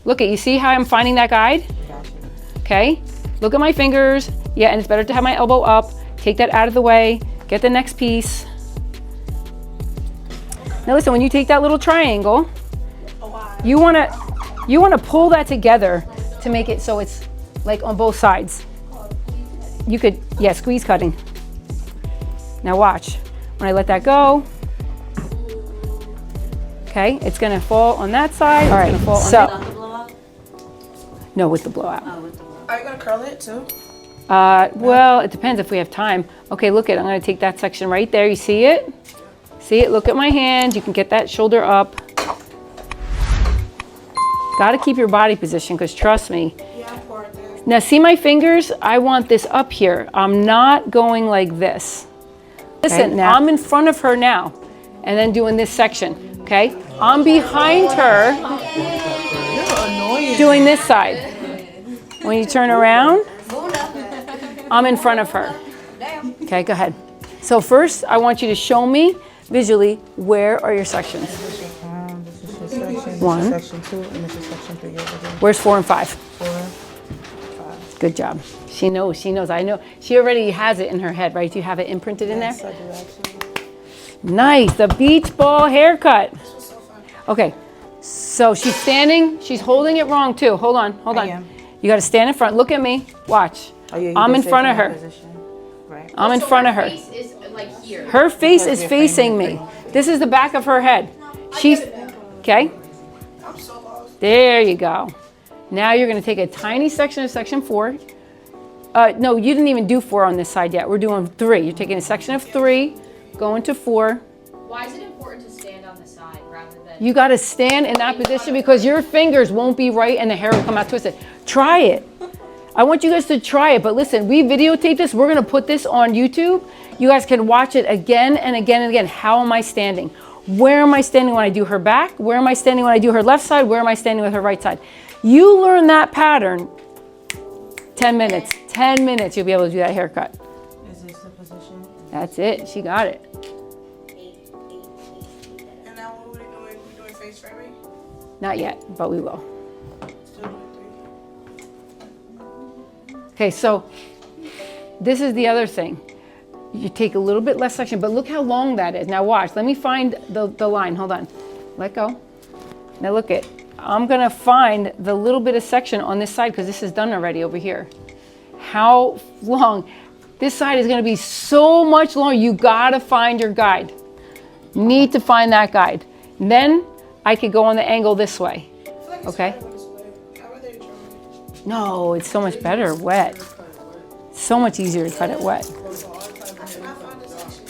Look at, you see how I'm finding that guide? Okay, look at my fingers. Yeah, and it's better to have my elbow up. Take that out of the way, get the next piece. Now listen, when you take that little triangle, you wanna pull that together to make it so it's like on both sides. You could, yeah, squeeze cutting. Now watch, when I let that go, okay, it's gonna fall on that side. All right, it's gonna fall on that. No, with the blowout. Are you gonna curl it too? Well, it depends if we have time. Okay, look at, I'm gonna take that section right there. You see it? See it? Look at my hand. You can get that shoulder up. Gotta keep your body position, because trust me. Yeah, now see my fingers? I want this up here. I'm not going like this. Listen, okay, I'm in front of her now, and then doing this section, okay? I'm behind her, doing this side. When you turn around, I'm in front of her. Okay, go ahead. So first, I want you to show me visually, where are your sections? This is section 1. Section 2, and this is section 3 over here. Where's 4 and 5? 4, 5. Good job. She knows, I know. She already has it in her head, right? Do you have it imprinted in there? Yes, I do actually. Nice, the beach ball haircut. Okay, so she's standing, she's holding it wrong too. Hold on. I am. You gotta stand in front, look at me, watch. Oh, yeah, I'm in front of her. Right. I'm in front of her. Her face is like here. Her face is facing me. This is the back of her head. She's, okay? There you go. Now you're gonna take a tiny section of section 4. No, you didn't even do 4 on this side yet. We're doing 3. You're taking a section of 3, going to 4. Why is it important to stand on the side rather than... You gotta stand in that position because your fingers won't be right and the hair will come out twisted. Try it. I want you guys to try it, but listen, we videotape this. We're gonna put this on YouTube. You guys can watch it again and again and again. How am I standing? Where am I standing when I do her back? Where am I standing when I do her left side? Where am I standing with her right side? You learn that pattern, 10 minutes. 10 minutes, you'll be able to do that haircut. Is this the position? That's it, she got it. And now what are we doing? We're doing face framing? Not yet, but we will. Okay, so this is the other thing. You take a little bit less section, but look how long that is. Now watch, let me find the line, hold on. Let go. Now look it, I'm gonna find the little bit of section on this side because this is done already over here. How long? This side is gonna be so much longer. You gotta find your guide. Need to find that guide. And then I could go on the angle this way, okay? No, it's so much better wet. So much easier to cut it wet.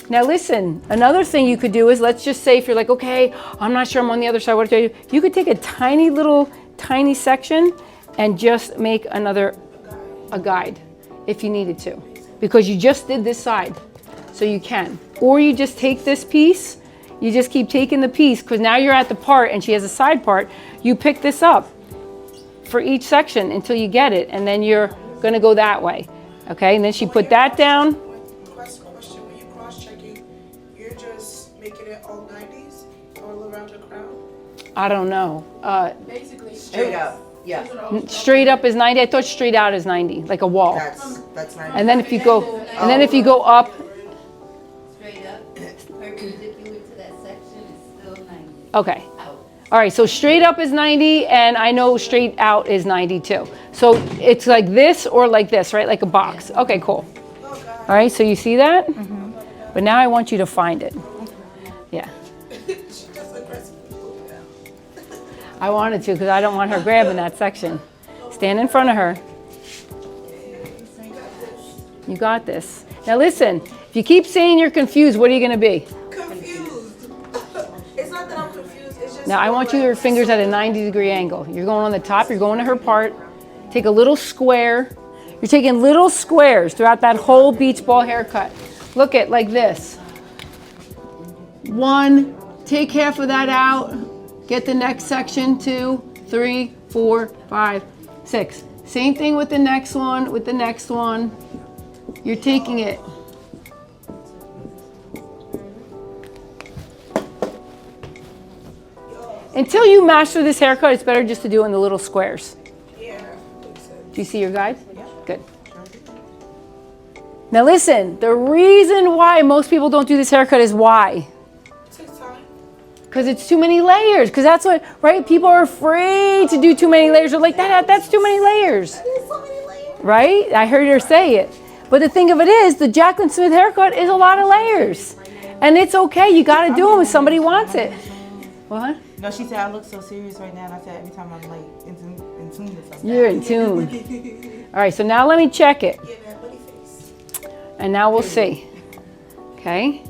Now listen, another thing you could do is, let's just say if you're like, okay, I'm not sure I'm on the other side, what do I do? You could take a tiny section and just make a guide if you needed to, because you just did this side, so you can. Or you just take this piece, you just keep taking the piece, because now you're at the part and she has a side part, you pick this up for each section until you get it, and then you're gonna go that way, okay? And then she put that down. Question, when you're cross-checking, you're just making it all 90s all around the crown? I don't know. Basically, Straight up. Yeah. Straight up is 90. I thought straight out is 90, like a wall. That's 90. And then if you go up, straight up, perpendicular to that section is still 90. okay. All right, so straight up is 90, and I know straight out is 90 too. So it's like this or like this, right? Like a box. Okay, cool. All right, so you see that? Mm-hmm. But now I want you to find it. Yeah. I wanted to because I don't want her grabbing that section. Stand in front of her. You got this. Now listen, if you keep saying you're confused, what are you going to be? Confused. It's not that I'm confused. It's just Now I want your fingers at a 90-degree angle. You're going on the top, you're going to her part. Take a little square. You're taking little squares throughout that whole beach ball haircut. Look at like this. 1, take half of that out. Get the next section, 2, 3, 4, 5, 6. Same thing with the next one, with the next one. You're taking it. Until you master this haircut, it's better just to do it in the little squares. Yeah. Makes sense. Do you see your guide? Good. Now listen, the reason why most people don't do this haircut is why? It takes time. Because it's too many layers. Because that's what, right? People are afraid to do too many layers. They're like, that's too many layers. There's so many layers. Right? I heard her say it. But the thing of it is, the Jaclyn Smith haircut is a lot of layers. And it's okay. You got to do them if somebody wants it. What? No, she said I look so serious right now, and I said every time I'm like in tune with something. You're in tune. All right, so now let me check it. Yeah, that buddy face. And now we'll see. Okay.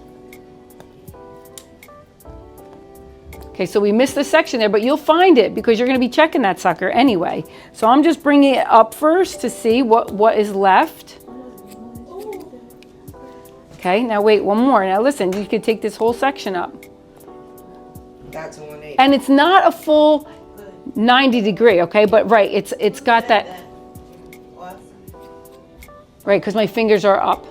Okay, so we missed the section there, but you'll find it because you're going to be checking that sucker anyway. So I'm just bringing it up first to see what is left. Okay, now wait, one more. Now listen, you could take this whole section up. That's 180. And it's not a full 90 degree, okay? But right, it's got that, right, because my fingers are up,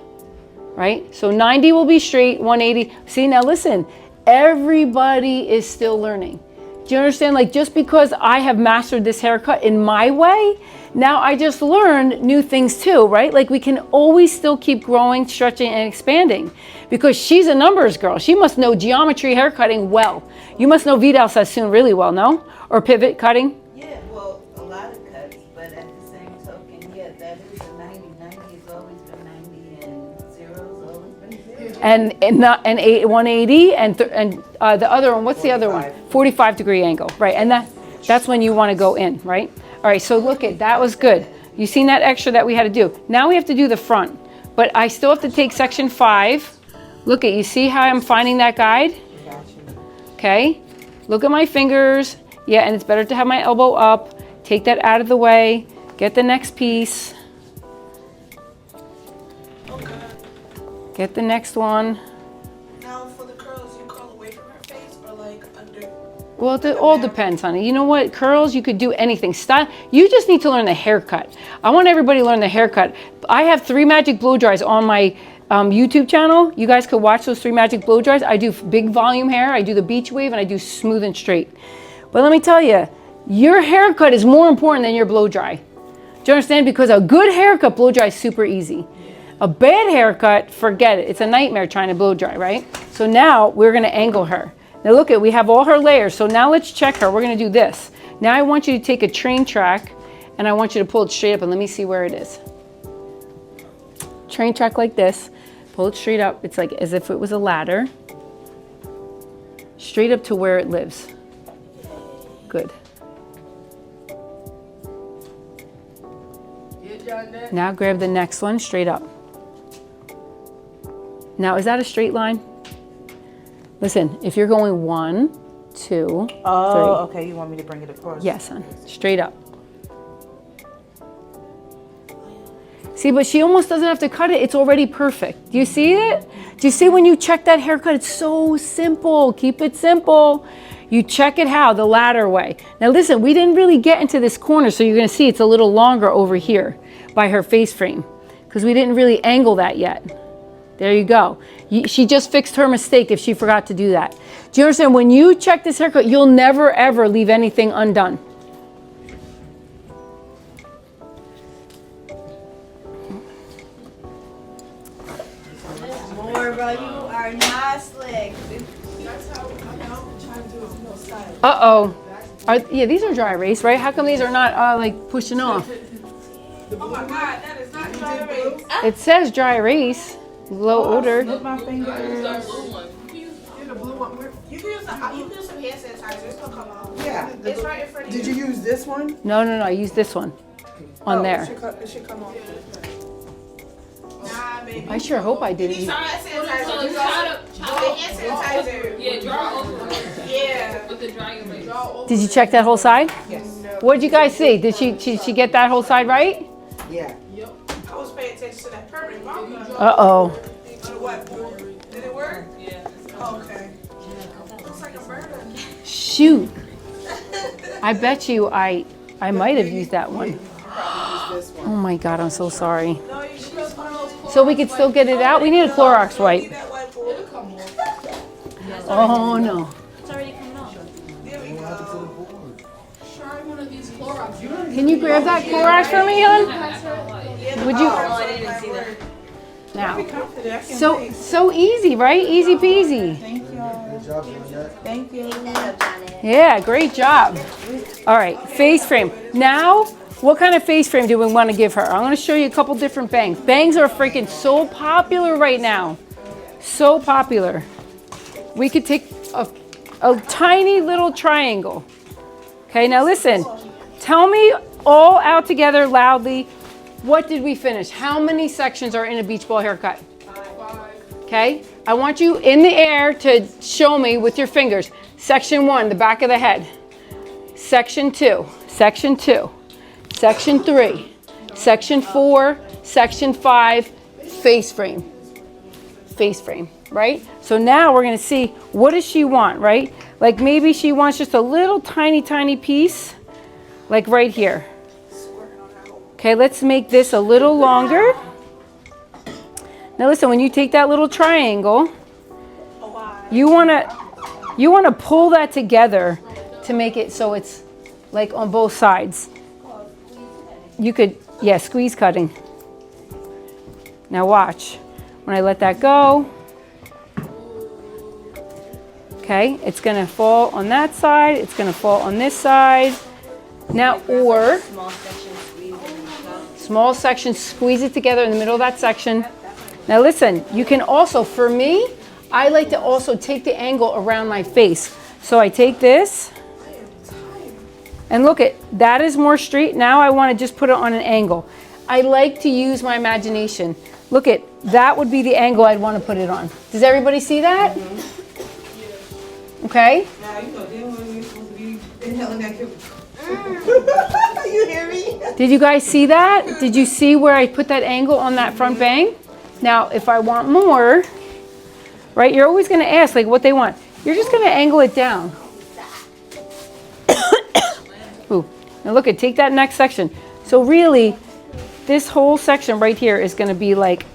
right? So 90 will be straight, 180. See, now listen, everybody is still learning. Do you understand? Like, just because I have mastered this haircut in my way, now I just learned new things too, right? Like, we can always still keep growing, stretching, and expanding because she's a numbers girl. She must know geometry haircutting well. You must know Vidal Sassoon really well, no? Or pivot cutting? Yeah, well, a lot of cuts, but at the same token, yeah, that is a 90. 90 has always been 90, and zero's always been zero. And 180 and the other one, what's the other one? 45 degree angle, right? And that's when you want to go in, right? All right, so look at, that was good. You seen that extra that we had to do. Now we have to do the front, but I still have to take section 5. Look at, you see how I'm finding that guide? Okay, look at my fingers. Yeah, and it's better to have my elbow up. Take that out of the way. Get the next piece. Okay. Get the next one. Now for the curls, you curl away from her face or like under? Well, it all depends, honey. You know what? Curls, you could do anything. Style, you just need to learn the haircut. I want everybody to learn the haircut. I have 3 magic blow dries on my YouTube channel. You guys could watch those 3 magic blow dries. I do big volume hair. I do the beach wave, and I do smooth and straight. But let me tell you, your haircut is more important than your blow dry. Do you understand? Because a good haircut blow dry is super easy. A bad haircut, forget it. It's a nightmare trying to blow dry, right? So now we're going to angle her. Now look at, we have all her layers. So now let's check her. We're going to do this. Now I want you to take a train track and I want you to pull it straight up and let me see where it is. Train track like this. Pull it straight up. It's like as if it was a ladder. Straight up to where it lives. Good. Now grab the next one straight up. Now, is that a straight line? Listen, if you're going 1, 2, 3. Oh, okay. You want me to bring it across? Yes, son. Straight up. See, but she almost doesn't have to cut it. It's already perfect. Do you see it? Do you see when you check that haircut? It's so simple. Keep it simple. You check it how? The ladder way. Now listen, we didn't really get into this corner, so you're going to see it's a little longer over here by her face frame because we didn't really angle that yet. There you go. She just fixed her mistake if she forgot to do that. Do you understand? When you check this haircut, you'll never ever leave anything undone. More, bro, you are not slick. That's how I'm trying to do it more style. Uh-oh. Yeah, these are dry erase, right? How come these are not like pushing off? Oh my God, that is not dry erase. It says dry erase, low odor. Look my fingers. You're the blue one. You can use some hand sanitizer. It's gonna come out. Yeah. It's right in front of you. Did you use this one? No, I use this one on there. It should come off. Nah, baby. I sure hope I didn't. Use hand sanitizer. Hand sanitizer. Yeah, draw over it Yeah. with the dry erase. Did you check that whole side? Yes. What did you guys see? Did she get that whole side right? Yeah. I was paying attention to that permanent marker. Uh-oh. On the what? Did it work? Yeah. Oh, okay. Looks like a murder. Shoot. I bet you I might have used that one. Oh my God, I'm so sorry. No, you should use one of those Clorox So we could still get it out? We need a Clorox wipe. Need that whiteboard. Oh no. It's already coming off. There we go. Can you grab that courage for me, hon? Would you? Now, so easy, right? Easy peasy. Thank you. Thank you. Yeah, great job. All right, face frame. Now, what kind of face frame do we want to give her? I'm going to show you a couple different bangs. Bangs are freaking so popular right now. So popular. We could take a tiny little triangle. Okay, now listen. Tell me all out together loudly, what did we finish? How many sections are in a beach ball haircut? 5. Okay, I want you in the air to show me with your fingers. Section 1, the back of the head. Section 2, Section 2, Section 3, Section 4, Section 5, face frame. Face frame, right? So now we're gonna see, what does she want, right? Like maybe she wants just a little tiny piece, like right here. Okay, let's make this a little longer. Now listen, when you take that little triangle, you wanna pull that together to make it so it's like on both sides. You could, yeah, squeeze cutting. Now watch. When I let that go, okay, it's gonna fall on that side, it's gonna fall on this side. Now, or small section, squeeze it together in the middle of that section. Now listen, you can also, for me, I like to also take the angle around my face. So I take this, and look at, that is more straight. Now I wanna just put it on an angle. I like to use my imagination. Look at, that would be the angle I'd want to put it on. Does everybody see that? Okay? Now, you know, then when we're supposed to be inhaling that you hear me? Did you guys see that? Did you see where I put that angle on that front bang? Now, if I want more, right, you're always going to ask, like, what they want. You're just going to angle it down. Ooh. Now look at, take that next section. So really, this whole section right here is going to be like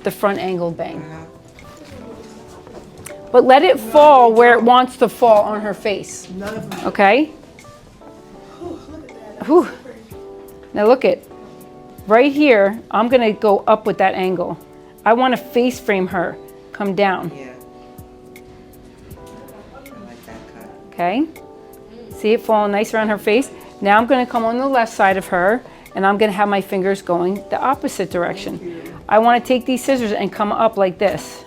the front angled bang. But let it fall where it wants to fall on her face. Okay? Whew. Now look at, right here, I'm going to go up with that angle. I want to face frame her, come down. Yeah. I like that cut. Okay? See it falling nice around her face? Now I'm going to come on the left side of her, and I'm going to have my fingers going the opposite direction. I want to take these scissors and come up like this.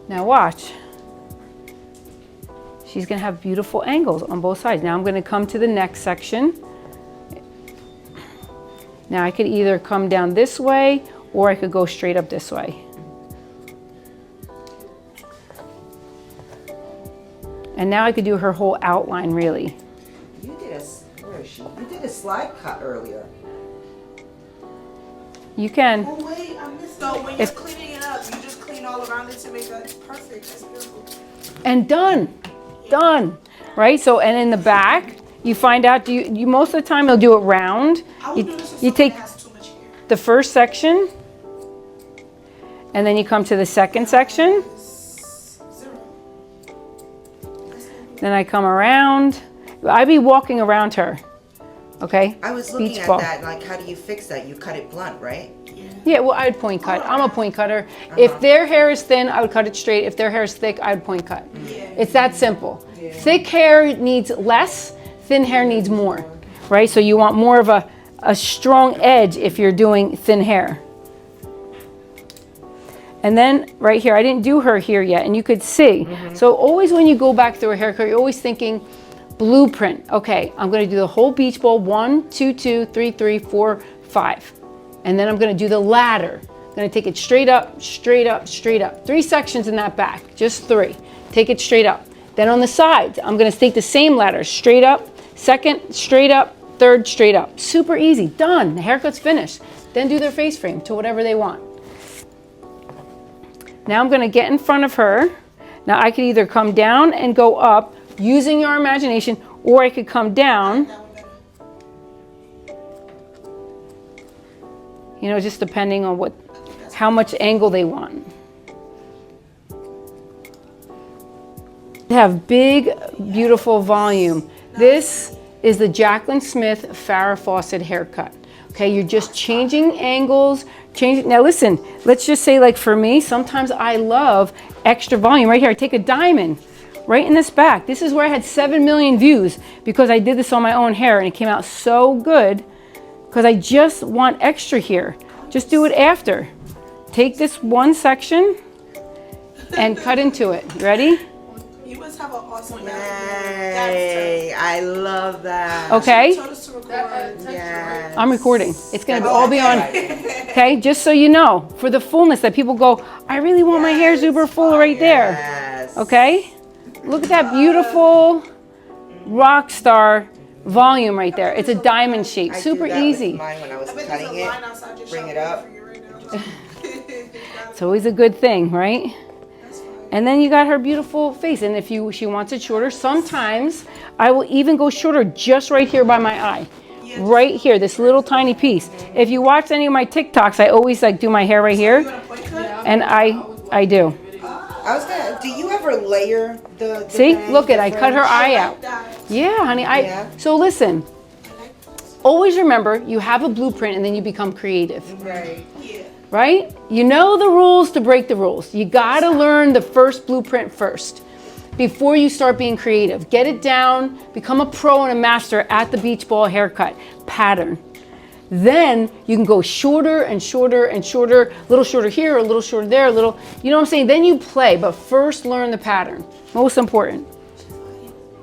Now watch. She's going to have beautiful angles on both sides. Now I'm going to come to the next section. Now I could either come down this way, or I could go straight up this way. And now I could do her whole outline, really. You did a, where is she? You did a slide cut earlier. You can. Oh wait, I missed. So when you're cleaning it up, you just clean all around it to make that perfect. That's beautiful. And done. Done. Right? So, and in the back, you find out, you most of the time you'll do it round. I would do this if You someone take has too much hair. the first section, and then you come to the second section. Then I come around. I'd be walking around her. Okay? I was looking Beach at ball. that, like, how do you fix that? You cut it blunt, right? Yeah, well, I'd point cut. I'm a point cutter. If their hair is thin, I would cut it straight. If their hair is thick, I'd point cut. It's that simple. Thick hair needs less, thin hair needs more, right? So you want more of a strong edge if you're doing thin hair. And then right here, I didn't do her here yet, and you could see. So always when you go back through a haircut, you're always thinking blueprint. Okay, I'm gonna do the whole beach ball, 1, 2, 2, 3, 3, 4, 5. And then I'm gonna do the ladder. I'm gonna take it straight up, straight up, straight up. 3 sections in that back, just 3. Take it straight up. Then on the sides, I'm gonna take the same ladder, straight up, second, straight up, third, straight up. Super easy, done, the haircut's finished. Then do their face frame to whatever they want. Now I'm gonna get in front of her. Now I could either come down and go up using your imagination, or I could come down. You know, just depending on how much angle they want. They have big, beautiful volume. This is the Jaclyn Smith Farrah Fawcett haircut. Okay, you're just changing angles, changing. Now listen, let's just say like for me, sometimes I love extra volume. Right here, I take a diamond right in this back. This is where I had 7 million views because I did this on my own hair and it came out so good because I just want extra here. Just do it after. Take this one section and cut into it. Ready? You must have an awesome Yay, I love that. Okay, Told us to record. Yes. I'm recording. It's gonna all be on. Okay, just so you know, for the fullness that people go, I really want my hair super full right there. Yes. Okay, look at that beautiful rock star volume right there. It's a diamond shape, I super did that easy. with mine when I was I bet cutting there's a line it. outside your Bring shop it up. for you right now. It's always a good thing, right? That's fine. And then you got her beautiful face. And if she wants it shorter, sometimes I will even go shorter just right here by my eye. Right here, this little tiny piece. If you watch any of my TikToks, I always like do my hair right You here. want a point cut? And I do. I was gonna. Do you ever layer the See, bang, look the I cut her fringe? eye I out. like that. Yeah, honey, Yeah. so listen, I like this. always remember you have a blueprint and then you become creative. Right. Yeah. Right? You know the rules to break the rules. You gotta learn the first blueprint first before you start being creative. Get it down, become a pro and a master at the beach ball haircut pattern. Then you can go shorter and shorter and shorter, a little shorter here, a little shorter there, a little, you know what I'm saying? Then you play, but first learn the pattern. Most important.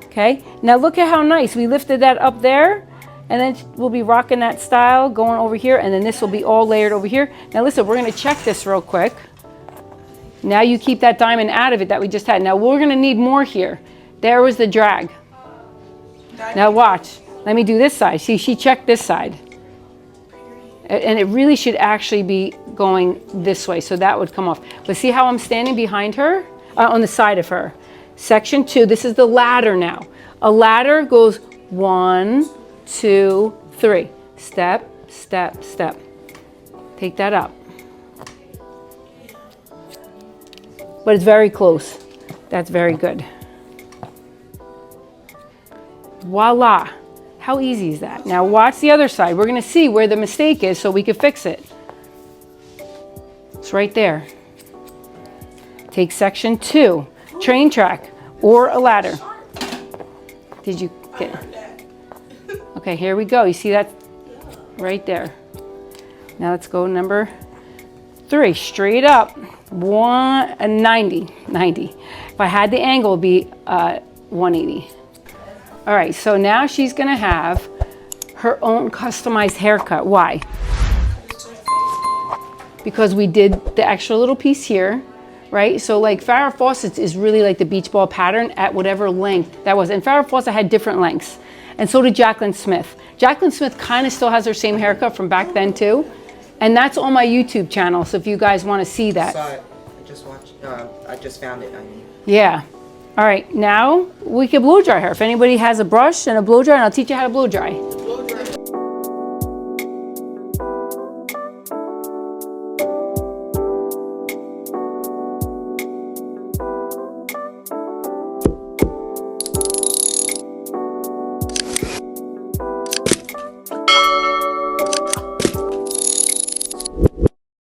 Okay? Now look at how nice. We lifted that up there. And then we'll be rocking that style going over here, and then this will be all layered over here. Now listen, we're gonna check this real quick. Now you keep that diamond out of it that we just had. Now we're gonna need more here. There was the drag. Now watch, let me do this side. See, she checked this side. And it really should actually be going this way, so that would come off. But see how I'm standing behind her? On the side of her. Section 2, this is the ladder now. A ladder goes 1, 2, 3. Step, step, step. Take that up. But it's very close. That's very good. Voila. How easy is that? Now watch the other side. We're gonna see where the mistake is so we can fix it. It's right there. Take section 2, train track or a ladder. Did you get it? Okay, here we go. You see that right there. Now let's go number 3, straight up, 90. If I had the angle, it'd be 180. All right, so now she's gonna have her own customized haircut. Why? Because we did the extra little piece here, right? So like Farrah Fawcett's is really like the beach ball pattern at whatever length that was. And Farrah Fawcett had different lengths. And so did Jaclyn Smith. Jaclyn Smith kind of still has her same haircut from back then too. And that's on my YouTube channel, so if you guys want to see that. Saw it. I just watched. I just found it. I mean. Yeah. All right, now we can blow dry her. If anybody has a brush and a blow dryer, and I'll teach you how to blow dry.